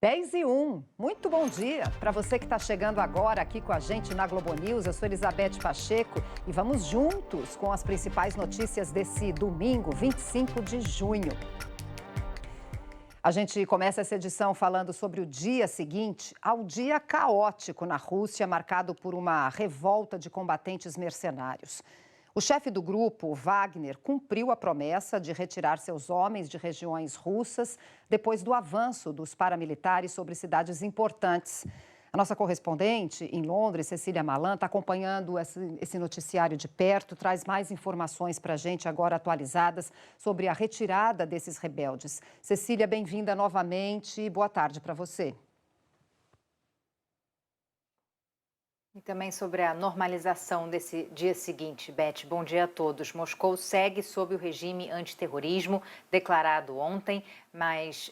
10:01. Muito bom dia para você que está chegando agora aqui com a gente na Globo News. Eu sou Elizabeth Pacheco e vamos juntos com as principais notícias desse domingo, 25 de junho. A gente começa essa edição falando sobre o dia seguinte ao dia caótico na Rússia, marcado por uma revolta de combatentes mercenários. O chefe do grupo, Wagner, cumpriu a promessa de retirar seus homens de regiões russas depois do avanço dos paramilitares sobre cidades importantes. A nossa correspondente em Londres, Cecília Malan, está acompanhando esse noticiário de perto, traz mais informações para a gente agora atualizadas sobre a retirada desses rebeldes. Cecília, bem-vinda novamente e boa tarde para você. E também sobre a normalização desse dia seguinte, Beth. Bom dia a todos. Moscou segue sob o regime antiterrorismo declarado ontem, mas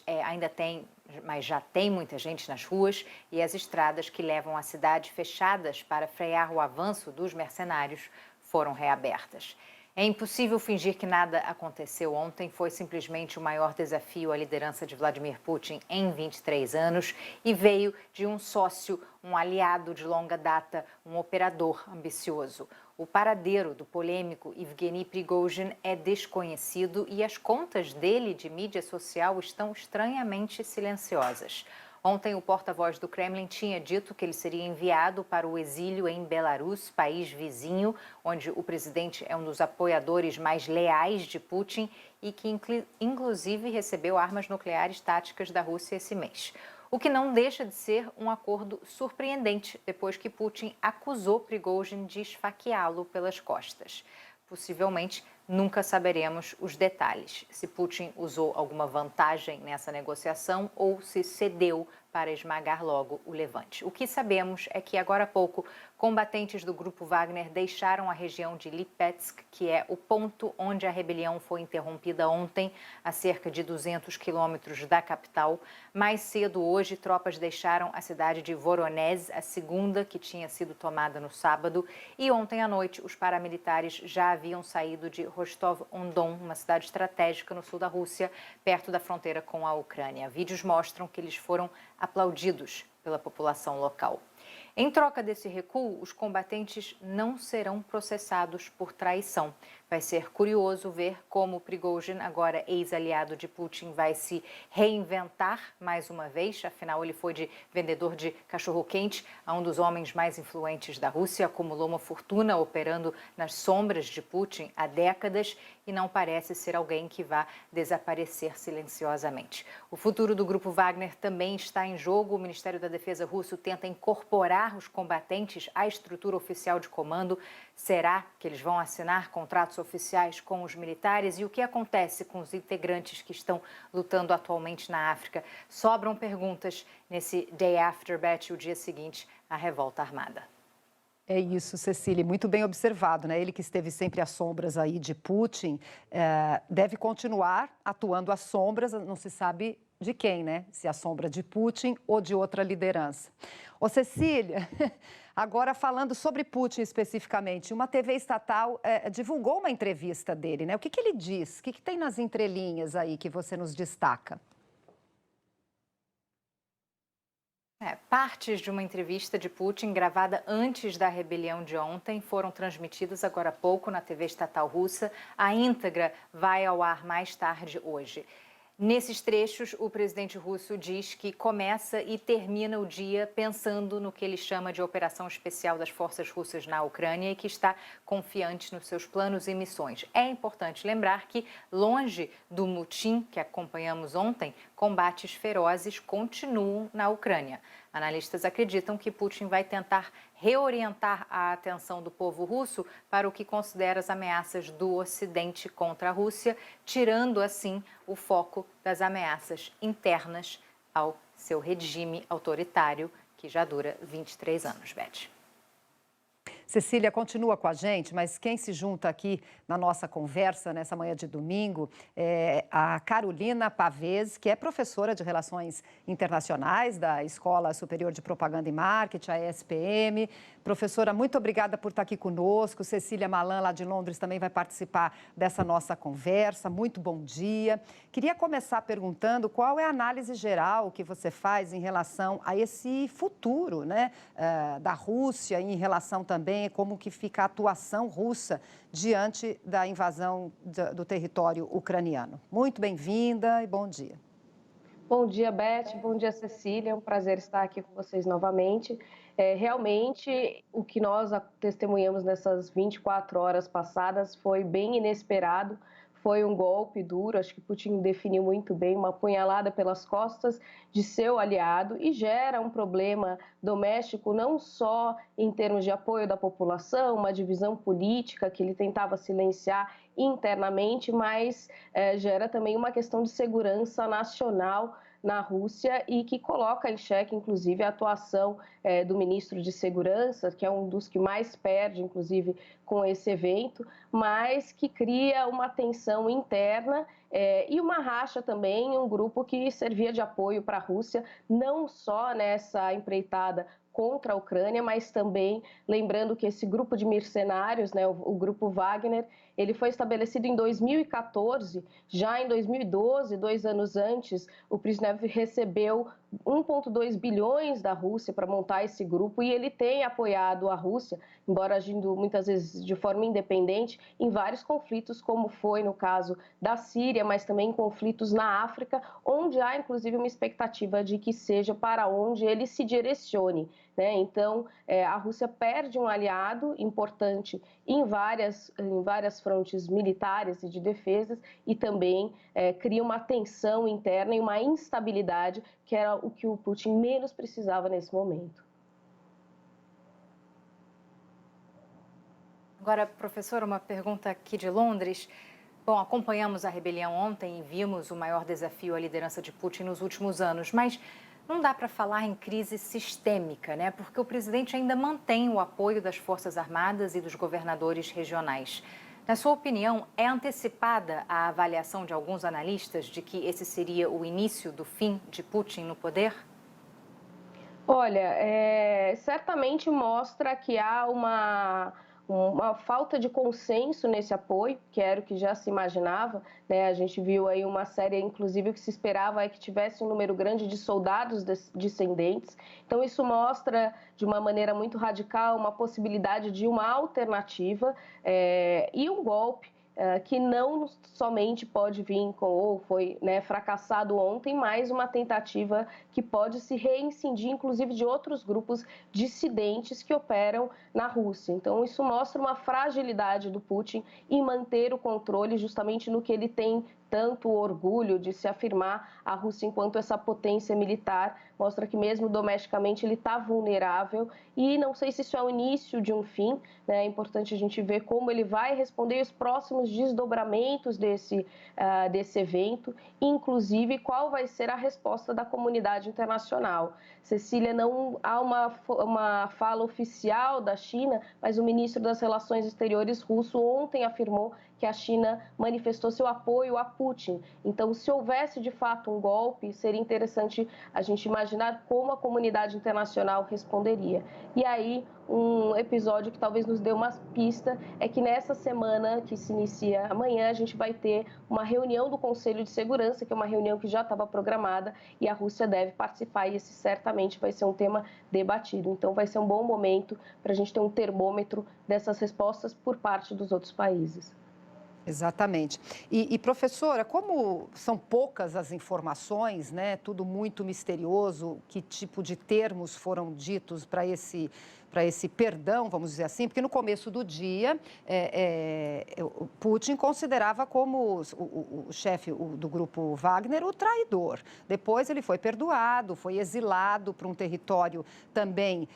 já tem muita gente nas ruas e as estradas que levam à cidade fechadas para frear o avanço dos mercenários foram reabertas. É impossível fingir que nada aconteceu ontem. Foi simplesmente o maior desafio à liderança de Vladimir Putin em 23 anos e veio de um sócio, um aliado de longa data, um operador ambicioso. O paradeiro do polêmico Evgeny Prigozhin é desconhecido e as contas dele de mídia social estão estranhamente silenciosas. Ontem, o porta-voz do Kremlin tinha dito que ele seria enviado para o exílio em Belarus, país vizinho, onde o presidente é um dos apoiadores mais leais de Putin e que, inclusive, recebeu armas nucleares táticas da Rússia esse mês. O que não deixa de ser um acordo surpreendente, depois que Putin acusou Prigozhin de esfaqueá-lo pelas costas. Possivelmente, nunca saberemos os detalhes, se Putin usou alguma vantagem nessa negociação ou se cedeu para esmagar logo o levante. O que sabemos é que, agora há pouco, combatentes do grupo Wagner deixaram a região de Lipetsk, que é o ponto onde a rebelião foi interrompida ontem, a cerca de 200 quilômetros da capital. Mais cedo hoje, tropas deixaram a cidade de Voronezh, a segunda que tinha sido tomada no sábado, e ontem à noite os paramilitares já haviam saído de Rostov-on-Don, uma cidade estratégica no sul da Rússia, perto da fronteira com a Ucrânia. Vídeos mostram que eles foram aplaudidos pela população local. Em troca desse recuo, os combatentes não serão processados por traição. Vai ser curioso ver como Prigozhin, agora ex-aliado de Putin, vai se reinventar mais uma vez. Afinal, ele foi de vendedor de cachorro-quente a um dos homens mais influentes da Rússia, acumulou uma fortuna operando nas sombras de Putin há décadas e não parece ser alguém que vá desaparecer silenciosamente. O futuro do grupo Wagner também está em jogo. O Ministério da Defesa russo tenta incorporar os combatentes à estrutura oficial de comando. Será que eles vão assinar contratos oficiais com os militares? E o que acontece com os integrantes que estão lutando atualmente na África? Sobram perguntas nesse Day After, Beth, o dia seguinte à revolta armada. É isso, Cecília, muito bem observado, né? Ele que esteve sempre às sombras aí de Putin, deve continuar atuando às sombras, não se sabe de quem, né? Se à sombra de Putin ou de outra liderança. Ô, Cecília, agora falando sobre Putin especificamente, uma TV estatal divulgou uma entrevista dele, né? O que ele diz? O que tem nas entrelinhas aí que você nos destaca? Partes de uma entrevista de Putin gravada antes da rebelião de ontem foram transmitidas agora há pouco na TV estatal russa. A íntegra vai ao ar mais tarde hoje. Nesses trechos, o presidente russo diz que começa e termina o dia pensando no que ele chama de operação especial das forças russas na Ucrânia e que está confiante nos seus planos e missões. É importante lembrar que, longe do motim que acompanhamos ontem, combates ferozes continuam na Ucrânia. Analistas acreditam que Putin vai tentar reorientar a atenção do povo russo para o que considera as ameaças do Ocidente contra a Rússia, tirando assim o foco das ameaças internas ao seu regime autoritário, que já dura 23 anos, Beth. Cecília continua com a gente, mas quem se junta aqui na nossa conversa nessa manhã de domingo é a Carolina Pavese, que é professora de Relações Internacionais da Escola Superior de Propaganda e Marketing, a ESPM. Professora, muito obrigada por estar aqui conosco. Cecília Malan, lá de Londres, também vai participar dessa nossa conversa. Muito bom dia. Queria começar perguntando qual é a análise geral que você faz em relação a esse futuro, né, da Rússia, em relação também a como que fica a atuação russa diante da invasão do território ucraniano. Muito bem-vinda e bom dia. Bom dia, Beth. Bom dia, Cecília. É um prazer estar aqui com vocês novamente. Realmente, o que nós testemunhamos nessas 24 horas passadas foi bem inesperado. Foi um golpe duro, acho que Putin definiu muito bem, uma apunhalada pelas costas de seu aliado e gera um problema doméstico não só em termos de apoio da população, uma divisão política que ele tentava silenciar internamente, mas gera também uma questão de segurança nacional na Rússia e que coloca em xeque, inclusive, a atuação do ministro de Segurança, que é um dos que mais perde, inclusive, com esse evento, mas que cria uma tensão interna e uma racha também, um grupo que servia de apoio para a Rússia, não só nessa empreitada contra a Ucrânia, mas também lembrando que esse grupo de mercenários, né, o grupo Wagner, ele foi estabelecido em 2014, já em 2012, 2 anos antes, o Brezhnev recebeu 1,2 bilhões da Rússia para montar esse grupo e ele tem apoiado a Rússia, embora agindo muitas vezes de forma independente, em vários conflitos, como foi no caso da Síria, mas também em conflitos na África, onde há inclusive uma expectativa de que seja para onde ele se direcione, né? Então, a Rússia perde um aliado importante em várias frontes militares e de defesas e também cria uma tensão interna e uma instabilidade que era o que o Putin menos precisava nesse momento. Agora, professora, uma pergunta aqui de Londres. Bom, acompanhamos a rebelião ontem e vimos o maior desafio à liderança de Putin nos últimos anos, mas não dá para falar em crise sistêmica, né? Porque o presidente ainda mantém o apoio das Forças Armadas e dos governadores regionais. Na sua opinião, é antecipada a avaliação de alguns analistas de que esse seria o início do fim de Putin no poder? Olha, certamente mostra que há uma falta de consenso nesse apoio, que era o que já se imaginava, né? A gente viu aí uma série, inclusive, que se esperava que tivesse um número grande de soldados dissidentes. Então, isso mostra, de uma maneira muito radical, uma possibilidade de uma alternativa e um golpe que não somente pode vir ou foi, né, fracassado ontem, mas uma tentativa que pode se reincindir, inclusive, de outros grupos dissidentes que operam na Rússia. Então, isso mostra uma fragilidade do Putin em manter o controle justamente no que ele tem tanto orgulho de se afirmar a Rússia enquanto essa potência militar, mostra que mesmo domesticamente ele está vulnerável e não sei se isso é o início de um fim, né? É importante a gente ver como ele vai responder os próximos desdobramentos desse evento, inclusive qual vai ser a resposta da comunidade internacional. Cecília, não há uma fala oficial da China, mas o ministro das Relações Exteriores russo ontem afirmou que a China manifestou seu apoio a Putin. Então, se houvesse de fato um golpe, seria interessante a gente imaginar como a comunidade internacional responderia. E aí, um episódio que talvez nos dê uma pista é que nessa semana que se inicia amanhã, a gente vai ter uma reunião do Conselho de Segurança, que é uma reunião que já estava programada e a Rússia deve participar e esse certamente vai ser um tema debatido. Então, vai ser um bom momento para a gente ter um termômetro dessas respostas por parte dos outros países. Exatamente. E, professora, como são poucas as informações, né, tudo muito misterioso, que tipo de termos foram ditos para esse perdão, vamos dizer assim, porque no começo do dia, o Putin considerava como o chefe do grupo Wagner o traidor. Depois ele foi perdoado, foi exilado para um território também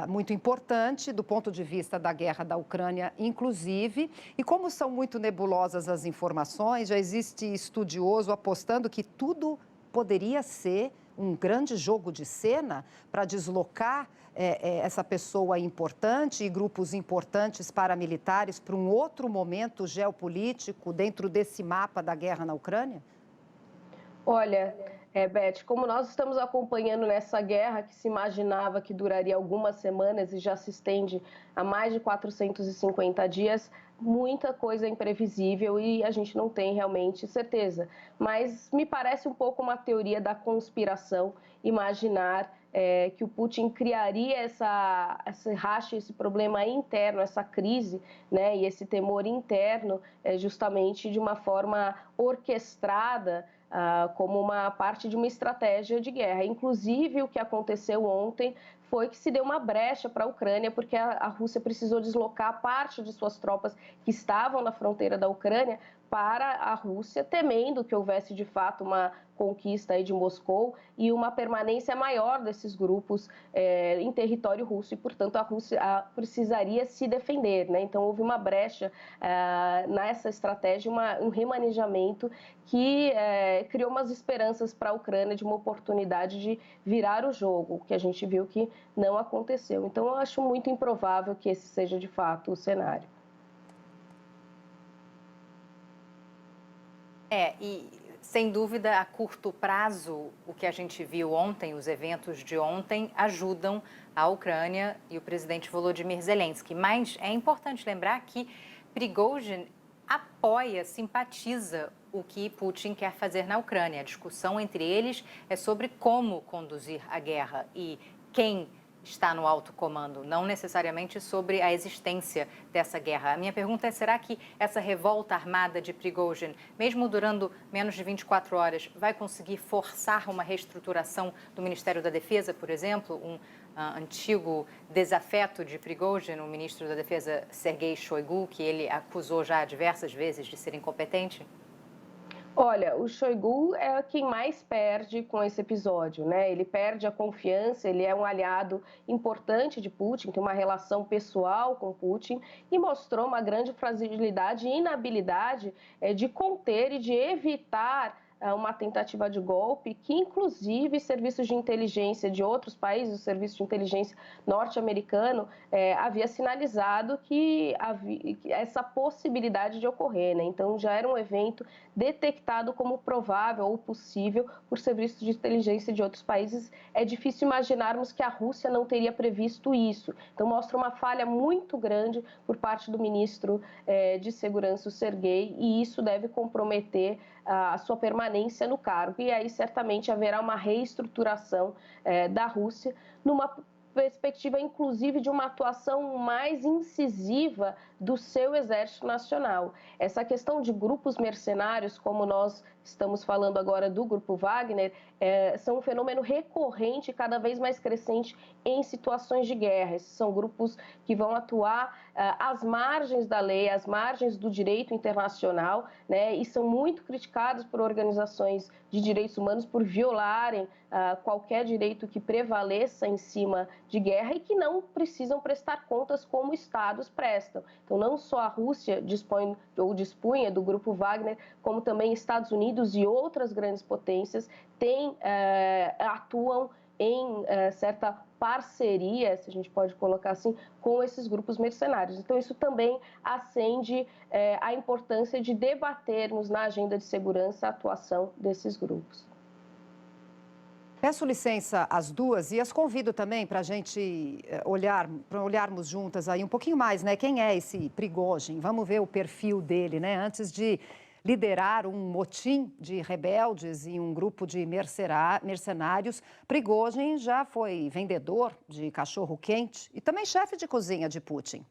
muito importante do ponto de vista da guerra da Ucrânia, inclusive. E como são muito nebulosas as informações, já existe estudioso apostando que tudo poderia ser um grande jogo de cena para deslocar essa pessoa importante e grupos importantes paramilitares para um outro momento geopolítico dentro desse mapa da guerra na Ucrânia? Olha, Beth, como nós estamos acompanhando nessa guerra que se imaginava que duraria algumas semanas e já se estende a mais de 450 dias, muita coisa é imprevisível e a gente não tem realmente certeza. Mas me parece um pouco uma teoria da conspiração imaginar que o Putin criaria esse racha, esse problema interno, essa crise, né, e esse temor interno justamente de uma forma orquestrada, como uma parte de uma estratégia de guerra. Inclusive, o que aconteceu ontem foi que se deu uma brecha para a Ucrânia, porque a Rússia precisou deslocar parte de suas tropas que estavam na fronteira da Ucrânia para a Rússia, temendo que houvesse de fato uma conquista aí de Moscou e uma permanência maior desses grupos em território russo e, portanto, a Rússia precisaria se defender, né? Então, houve uma brecha nessa estratégia, um remanejamento que criou umas esperanças para a Ucrânia de uma oportunidade de virar o jogo, que a gente viu que não aconteceu. Então, eu acho muito improvável que esse seja, de fato, o cenário. E sem dúvida, a curto prazo, o que a gente viu ontem, os eventos de ontem, ajudam a Ucrânia e o presidente Volodymyr Zelensky. Mas é importante lembrar que Prigozhin apoia, simpatiza o que Putin quer fazer na Ucrânia. A discussão entre eles é sobre como conduzir a guerra e quem está no alto comando, não necessariamente sobre a existência dessa guerra. A minha pergunta é, será que essa revolta armada de Prigozhin, mesmo durando menos de 24 horas, vai conseguir forçar uma reestruturação do Ministério da Defesa, por exemplo? Um antigo desafeto de Prigozhin, o ministro da Defesa Sergei Shoigu, que ele acusou já diversas vezes de ser incompetente? Olha, o Shoigu é quem mais perde com esse episódio, né? Ele perde a confiança, ele é um aliado importante de Putin, tem uma relação pessoal com Putin e mostrou uma grande fragilidade e inabilidade de conter e de evitar uma tentativa de golpe que, inclusive, serviços de inteligência de outros países, o serviço de inteligência norte-americano, havia sinalizado que havia essa possibilidade de ocorrer, né? Então, já era um evento detectado como provável ou possível por serviços de inteligência de outros países. É difícil imaginarmos que a Rússia não teria previsto isso. Então, mostra uma falha muito grande por parte do ministro de Segurança, o Sergei, e isso deve comprometer a sua permanência no cargo. E aí, certamente, haverá uma reestruturação da Rússia numa perspectiva, inclusive, de uma atuação mais incisiva do seu exército nacional. Essa questão de grupos mercenários, como nós estamos falando agora do Grupo Wagner, são um fenômeno recorrente e cada vez mais crescente em situações de guerra. Esses são grupos que vão atuar às margens da lei, às margens do direito internacional, né, e são muito criticados por organizações de direitos humanos por violarem qualquer direito que prevaleça em cima de guerra e que não precisam prestar contas como estados prestam. Então, não só a Rússia dispunha do Grupo Wagner, como também Estados Unidos e outras grandes potências atuam em certa parceria, se a gente pode colocar assim, com esses grupos mercenários. Então, isso também acende a importância de debatermos na agenda de segurança a atuação desses grupos. Peço licença às duas e as convido também para a gente olharmos juntas aí um pouquinho mais, né? Quem é esse Prigozhin? Vamos ver o perfil dele, né? Antes de liderar um motim de rebeldes e um grupo de mercenários, Prigozhin já foi vendedor de cachorro-quente e também chefe de cozinha de Putin.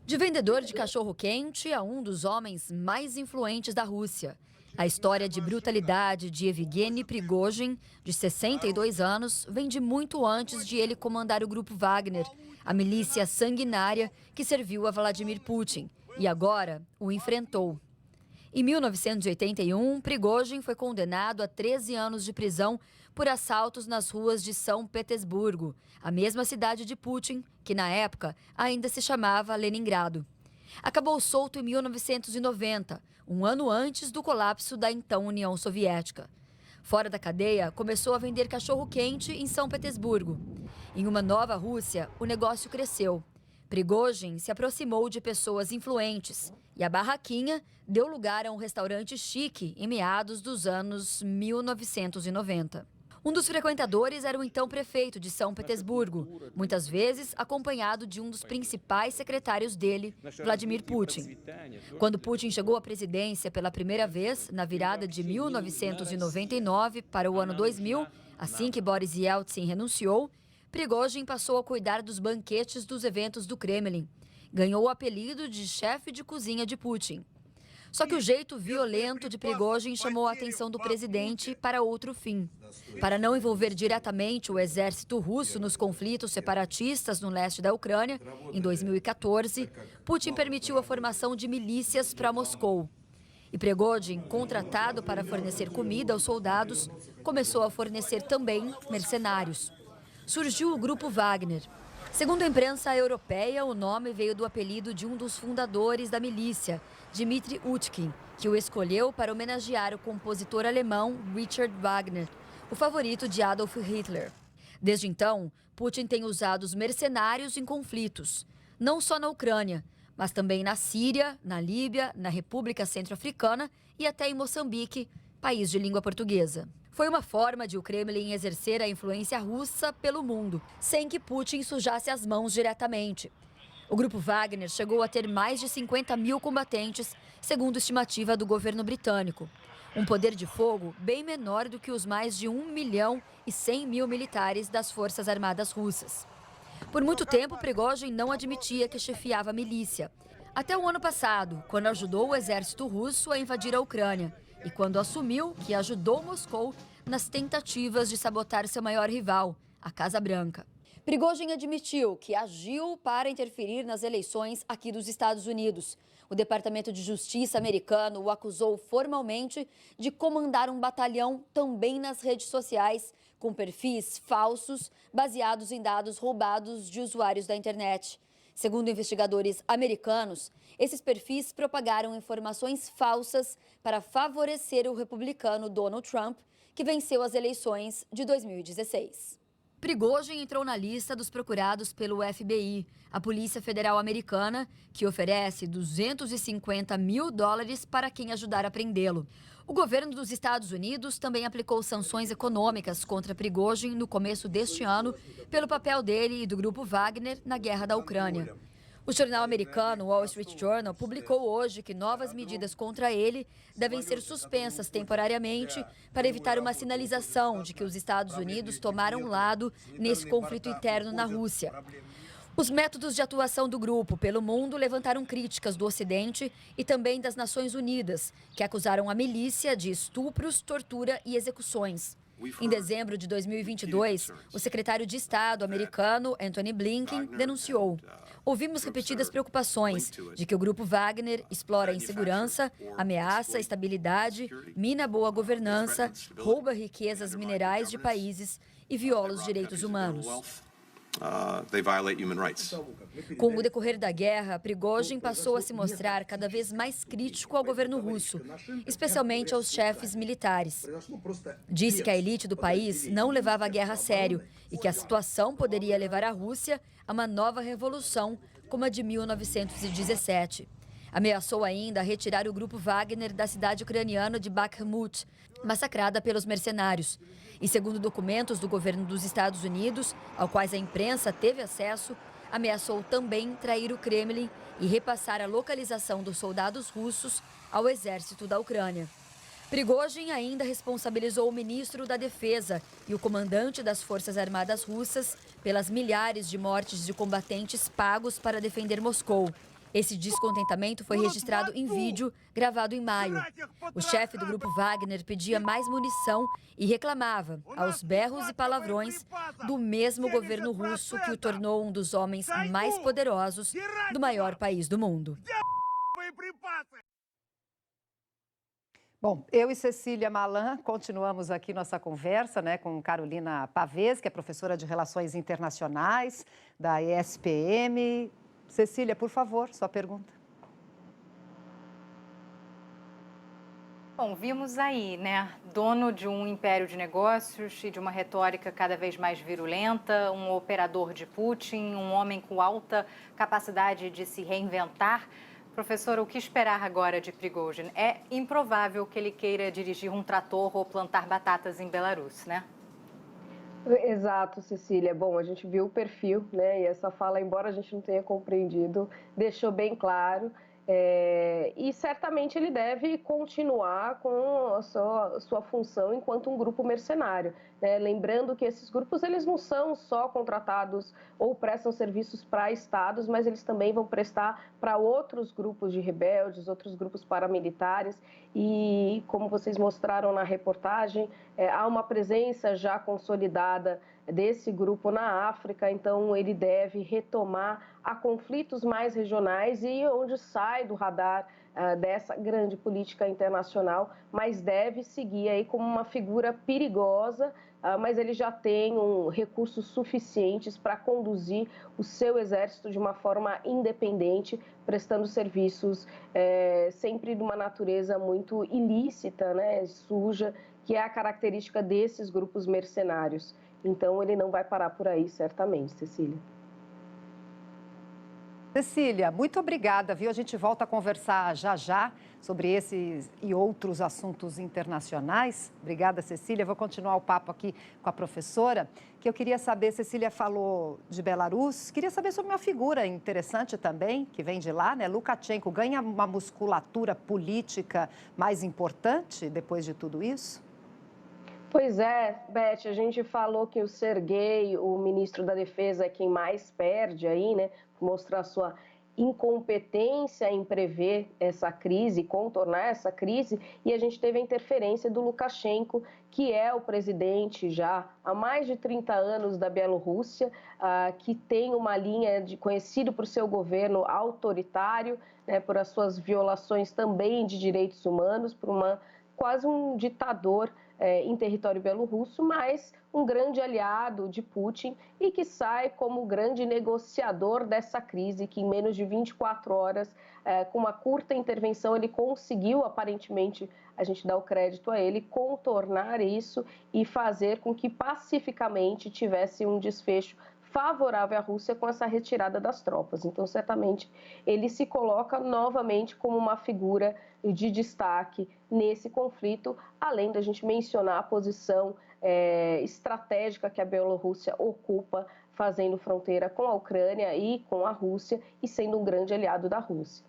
De vendedor de cachorro-quente a um dos homens mais influentes da Rússia. A história de brutalidade de Evgeny Prigozhin, de 62 anos, vem de muito antes de ele comandar o Grupo Wagner, a milícia sanguinária que serviu a Vladimir Putin e agora o enfrentou. Em 1981, Prigozhin foi condenado a 13 anos de prisão por assaltos nas ruas de São Petersburgo, a mesma cidade de Putin, que na época ainda se chamava Leningrado. Acabou solto em 1990, um ano antes do colapso da então União Soviética. Fora da cadeia, começou a vender cachorro-quente em São Petersburgo. Em uma nova Rússia, o negócio cresceu. Prigozhin se aproximou de pessoas influentes e a barraquinha deu lugar a um restaurante chique em meados dos anos 1990. Um dos frequentadores era o então prefeito de São Petersburgo, muitas vezes acompanhado de um dos principais secretários dele, Vladimir Putin. Quando Putin chegou à presidência pela primeira vez, na virada de 1999 para o ano 2000, assim que Boris Yeltsin renunciou, Prigozhin passou a cuidar dos banquetes dos eventos do Kremlin. Ganhou o apelido de chefe de cozinha de Putin. Só que o jeito violento de Prigozhin chamou a atenção do presidente para outro fim. Para não envolver diretamente o exército russo nos conflitos separatistas no leste da Ucrânia, em 2014, Putin permitiu a formação de milícias para Moscou. E Prigozhin, contratado para fornecer comida aos soldados, começou a fornecer também mercenários. Surgiu o Grupo Wagner. Segundo a imprensa europeia, o nome veio do apelido de um dos fundadores da milícia, Dmitry Utkin, que o escolheu para homenagear o compositor alemão Richard Wagner, o favorito de Adolf Hitler. Desde então, Putin tem usado os mercenários em conflitos, não só na Ucrânia, mas também na Síria, na Líbia, na República Centro-Africana e até em Moçambique, país de língua portuguesa. Foi uma forma de o Kremlin exercer a influência russa pelo mundo, sem que Putin sujasse as mãos diretamente. O Grupo Wagner chegou a ter mais de 50 mil combatentes, segundo estimativa do governo britânico. Um poder de fogo bem menor do que os mais de 1.100.000 militares das Forças Armadas Russas. Por muito tempo, Prigozhin não admitia que chefiava a milícia. Até o ano passado, quando ajudou o exército russo a invadir a Ucrânia. E quando assumiu que ajudou Moscou nas tentativas de sabotar seu maior rival, a Casa Branca. Prigozhin admitiu que agiu para interferir nas eleições aqui dos Estados Unidos. O Departamento de Justiça americano o acusou formalmente de comandar um batalhão também nas redes sociais, com perfis falsos baseados em dados roubados de usuários da internet. Segundo investigadores americanos, esses perfis propagaram informações falsas para favorecer o republicano Donald Trump, que venceu as eleições de 2016. Prigozhin entrou na lista dos procurados pelo FBI, a Polícia Federal Americana, que oferece $250 mil para quem ajudar a prendê-lo. O governo dos Estados Unidos também aplicou sanções econômicas contra Prigozhin no começo deste ano pelo papel dele e do Grupo Wagner na guerra da Ucrânia. O jornal americano Wall Street Journal publicou hoje que novas medidas contra ele devem ser suspensas temporariamente para evitar uma sinalização de que os Estados Unidos tomaram lado nesse conflito interno na Rússia. Os métodos de atuação do grupo pelo mundo levantaram críticas do Ocidente e também das Nações Unidas, que acusaram a milícia de estupros, tortura e execuções. Em dezembro de 2022, o secretário de Estado americano, Antony Blinken, denunciou: ouvimos repetidas preocupações de que o Grupo Wagner explora a insegurança, ameaça a estabilidade, mina boa governança, rouba riquezas minerais de países e viola os direitos humanos. Com o decorrer da guerra, Prigozhin passou a se mostrar cada vez mais crítico ao governo russo, especialmente aos chefes militares. Disse que a elite do país não levava a guerra a sério e que a situação poderia levar a Rússia a uma nova revolução como a de 1917. Ameaçou ainda retirar o Grupo Wagner da cidade ucraniana de Bakhmut, massacrada pelos mercenários. E segundo documentos do governo dos Estados Unidos, ao quais a imprensa teve acesso, ameaçou também trair o Kremlin e repassar a localização dos soldados russos ao exército da Ucrânia. Prigozhin ainda responsabilizou o ministro da Defesa e o comandante das Forças Armadas Russas pelas milhares de mortes de combatentes pagos para defender Moscou. Esse descontentamento foi registrado em vídeo, gravado em maio. O chefe do Grupo Wagner pedia mais munição e reclamava, aos berros e palavrões, do mesmo governo russo que o tornou um dos homens mais poderosos do maior país do mundo. Bom, eu e Cecília Malan continuamos aqui nossa conversa, com Carolina Pavês, que é professora de Relações Internacionais da ESPM. Cecília, por favor, sua pergunta. Bom, vimos aí, né, dono de um império de negócios e de uma retórica cada vez mais virulenta, um operador de Putin, um homem com alta capacidade de se reinventar. Professor, o que esperar agora de Prigozhin? É improvável que ele queira dirigir um trator ou plantar batatas em Belarus, né? Exato, Cecília. Bom, a gente viu o perfil, né? E essa fala, embora a gente não tenha compreendido, deixou bem claro. E certamente ele deve continuar com a sua função enquanto um grupo mercenário, né? Lembrando que esses grupos eles não são só contratados ou prestam serviços para estados, mas eles também vão prestar para outros grupos de rebeldes, outros grupos paramilitares. E como vocês mostraram na reportagem, há uma presença já consolidada desse grupo na África, então ele deve retomar a conflitos mais regionais e onde sai do radar dessa grande política internacional, mas deve seguir aí como uma figura perigosa, mas ele já tem recursos suficientes para conduzir o seu exército de uma forma independente, prestando serviços sempre de uma natureza muito ilícita, né, suja, que é a característica desses grupos mercenários. Então, ele não vai parar por aí, certamente, Cecília. Cecília, muito obrigada, viu? A gente volta a conversar já já sobre esses e outros assuntos internacionais. Obrigada, Cecília. Vou continuar o papo aqui com a professora, que eu queria saber, Cecília falou de Belarus, queria saber sobre uma figura interessante também, que vem de lá, né? Lukashenko ganha uma musculatura política mais importante depois de tudo isso? Pois é, Beth, a gente falou que o Sergei, o ministro da Defesa, é quem mais perde aí, né? Mostrar sua incompetência em prever essa crise, contornar essa crise, e a gente teve a interferência do Lukashenko, que é o presidente já há mais de 30 anos da Bielorrússia, que tem uma linha conhecido por seu governo autoritário, né, por as suas violações também de direitos humanos, por quase um ditador em território belorrusso, mas um grande aliado de Putin e que sai como grande negociador dessa crise, que em menos de 24 horas, com uma curta intervenção, ele conseguiu, aparentemente, a gente dá o crédito a ele, contornar isso e fazer com que pacificamente tivesse um desfecho favorável à Rússia com essa retirada das tropas. Então, certamente, ele se coloca novamente como uma figura de destaque nesse conflito, além da gente mencionar a posição estratégica que a Bielorrússia ocupa, fazendo fronteira com a Ucrânia e com a Rússia e sendo um grande aliado da Rússia.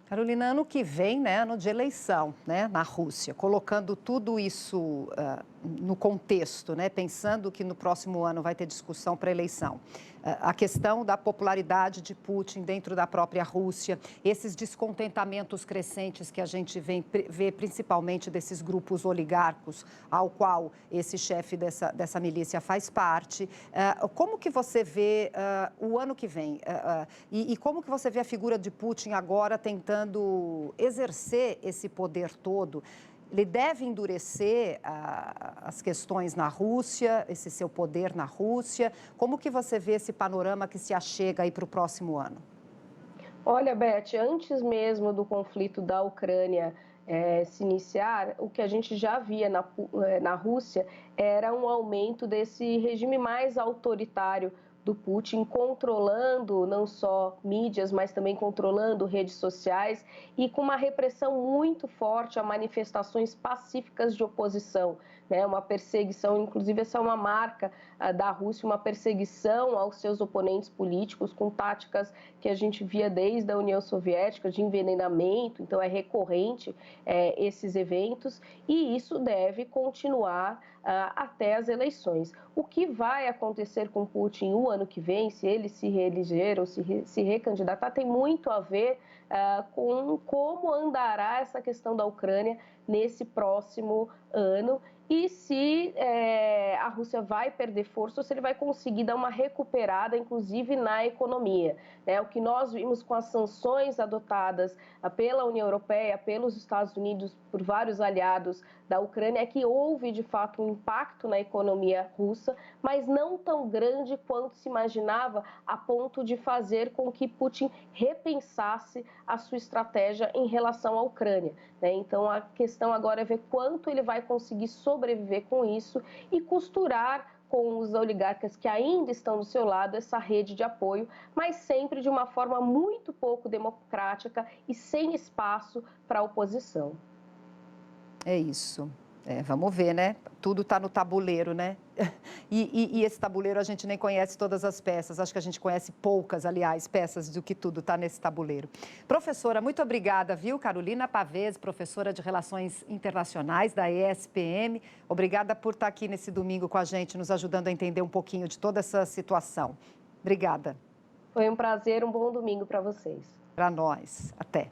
Carolina, ano que vem, né, ano de eleição, né, na Rússia, colocando tudo isso no contexto, né, pensando que no próximo ano vai ter discussão para eleição. A questão da popularidade de Putin dentro da própria Rússia, esses descontentamentos crescentes que a gente vê principalmente desses grupos oligárquicos, ao qual esse chefe dessa milícia faz parte. Como que você vê o ano que vem? E como que você vê a figura de Putin agora tentando exercer esse poder todo? Ele deve endurecer as questões na Rússia, esse seu poder na Rússia? Como que você vê esse panorama que se achega aí para o próximo ano? Olha, Beth, antes mesmo do conflito da Ucrânia se iniciar, o que a gente já via na Rússia era um aumento desse regime mais autoritário do Putin, controlando não só mídias, mas também controlando redes sociais e com uma repressão muito forte a manifestações pacíficas de oposição, né? Uma perseguição, inclusive essa é uma marca da Rússia, uma perseguição aos seus oponentes políticos com táticas que a gente via desde a União Soviética, de envenenamento, então é recorrente esses eventos e isso deve continuar até as eleições. O que vai acontecer com Putin o ano que vem, se ele se reeleger ou se recandidatar, tem muito a ver com como andará essa questão da Ucrânia nesse próximo ano e se a Rússia vai perder força ou se ele vai conseguir dar uma recuperada, inclusive na economia. O que nós vimos com as sanções adotadas pela União Europeia, pelos Estados Unidos, por vários aliados da Ucrânia, é que houve, de fato, um impacto na economia russa, mas não tão grande quanto se imaginava, a ponto de fazer com que Putin repensasse a sua estratégia em relação à Ucrânia. Então, a questão agora é ver quanto ele vai conseguir sobreviver com isso e costurar com os oligarcas que ainda estão do seu lado essa rede de apoio, mas sempre de uma forma muito pouco democrática e sem espaço para a oposição. É isso. Vamos ver, né? Tudo está no tabuleiro, né? E esse tabuleiro a gente nem conhece todas as peças. Acho que a gente conhece poucas, aliás, peças do que tudo está nesse tabuleiro. Professora, muito obrigada, viu? Carolina Pavese, professora de Relações Internacionais da ESPM. Obrigada por estar aqui nesse domingo com a gente, nos ajudando a entender um pouquinho de toda essa situação. Obrigada. Foi um prazer, um bom domingo para vocês. Para nós. Até.